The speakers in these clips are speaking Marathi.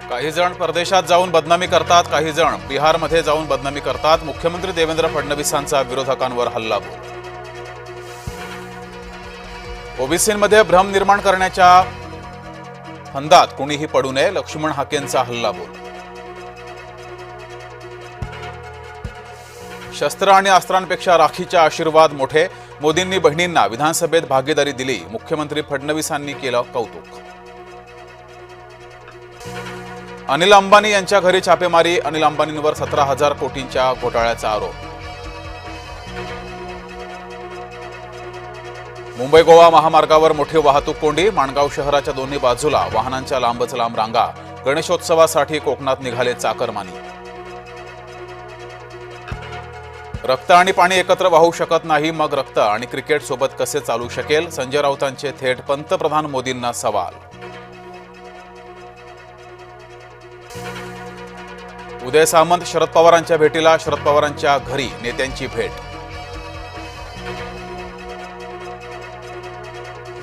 काही जण परदेशात जाऊन बदनामी करतात, काही जण बिहारमध्ये जाऊन बदनामी करतात। मुख्यमंत्री देवेंद्र फडणवीसांचा विरोधकांवर हल्लाबोल। ओबीसींमध्ये भ्रम निर्माण करण्याच्या फंदात कोणीही पडू नये, लक्ष्मण हाकेंचा हल्लाबोल। शस्त्र आणि अस्त्रांपेक्षा राखीचे आशीर्वाद मोठे, मोदींनी बहिणींना विधानसभेत भागीदारी दिली, मुख्यमंत्री फडणवीसांनी केलं कौतुक। अनिल अंबानी यांच्या घरी छापेमारी, अनिल अंबानींवर 17,000 कोटींच्या घोटाळ्याचा आरोप। मुंबई गोवा महामार्गावर मोठी वाहतूक कोंडी, माणगाव शहराच्या दोन्ही बाजूला वाहनांच्या लांबच लांब रांगा, गणेशोत्सवासाठी कोकणात निघाले चाकरमानी। रक्त आणि पाणी एकत्र वाहू शकत नाही, मग रक्त आणि क्रिकेट सोबत कसे चालू शकेल, संजय राऊतांचे थेट पंतप्रधान मोदींना सवाल। उदय सामंत शरद पवारांच्या भेटीला, शरद पवारांच्या घरी नेत्यांची भेट।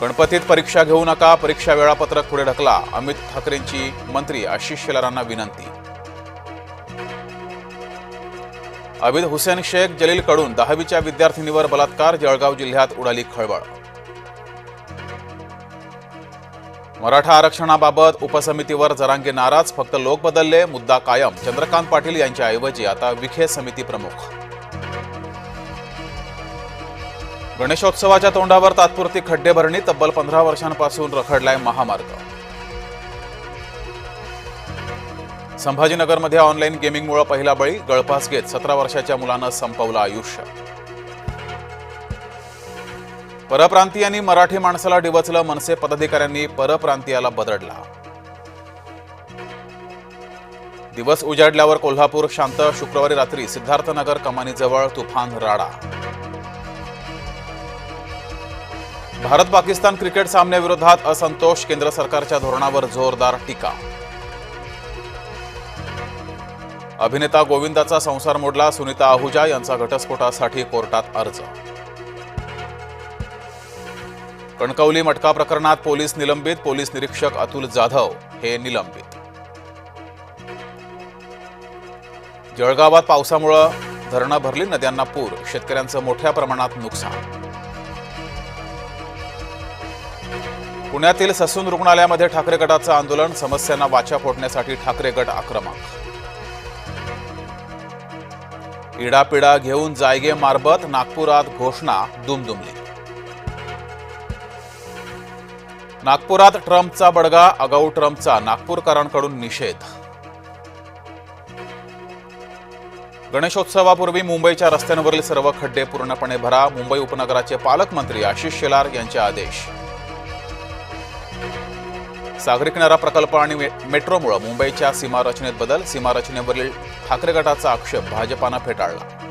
गणपतीत परीक्षा घेऊ नका, परीक्षा वेळापत्रक पुढे ढकला, अमित ठाकरेंची मंत्री आशिष शेलारांना विनंती। अबिद हुसेन शेख जलीलकडून 10वीच्या विद्यार्थिनीवर बलात्कार, जळगाव जिल्ह्यात उडाली खळबळ। मराठा आरक्षणाबाबत उपसमितीवर जरांगे नाराज, फक्त लोक बदलले, मुद्दा कायम, चंद्रकांत पाटील यांच्या ऐवजी आता विखे समिती प्रमुख। गणेशोत्सवाच्या तोंडावर तात्पुरती खड्डे भरणी, तब्बल 15 वर्षांपासून रखडलाय महामार्ग। संभाजीनगरमध्ये ऑनलाईन गेमिंगमुळे पहिला बळी, गळफास घेत 17 वर्षाच्या मुलानं संपवलं आयुष्य। परप्रांतीयांनी मराठी माणसाला डिवचलं, मनसे पदाधिकाऱ्यांनी परप्रांतीयाला बदडला। दिवस उजाडल्यावर कोल्हापूर शांत, शुक्रवारी रात्री सिद्धार्थनगर कमानीजवळ तुफान राडा। भारत पाकिस्तान क्रिकेट सामन्याविरोधात असंतोष, केंद्र सरकारच्या धोरणावर जोरदार टीका। अभिनेता गोविंदाचा संसार मोडला, सुनीता आहुजा यांचा घटस्फोटासाठी कोर्टात अर्ज। कणकवली मटका प्रकरणात पोलीस निलंबित, पोलीस निरीक्षक अतुल जाधव हे निलंबित। जळगावात पावसामुळे धरणं भरली, नद्यांना पूर, शेतकऱ्यांचं मोठ्या प्रमाणात नुकसान। पुण्यातील ससून रुग्णालयामध्ये ठाकरे गटाचं आंदोलन, समस्यांना वाचा फोडण्यासाठी ठाकरे गट आक्रमक। इडापिडा घेऊन जायगे मारबत, नागपुरात घोषणा दुमदुमली। नागपुरात ट्रम्पचा बडगा, आगाऊ ट्रम्पचा नागपूरकरांकडून निषेध। गणेशोत्सवापूर्वी मुंबईच्या रस्त्यांवरील सर्व खड्डे पूर्णपणे भरा, मुंबई उपनगराचे पालकमंत्री आशिष शेलार यांचे आदेश। सागरी किनारा प्रकल्प आणि मेट्रोमुळे मुंबईच्या सीमारचनेत बदल, सीमारचनेवरील ठाकरे गटाचा आक्षेप भाजपानं फेटाळला।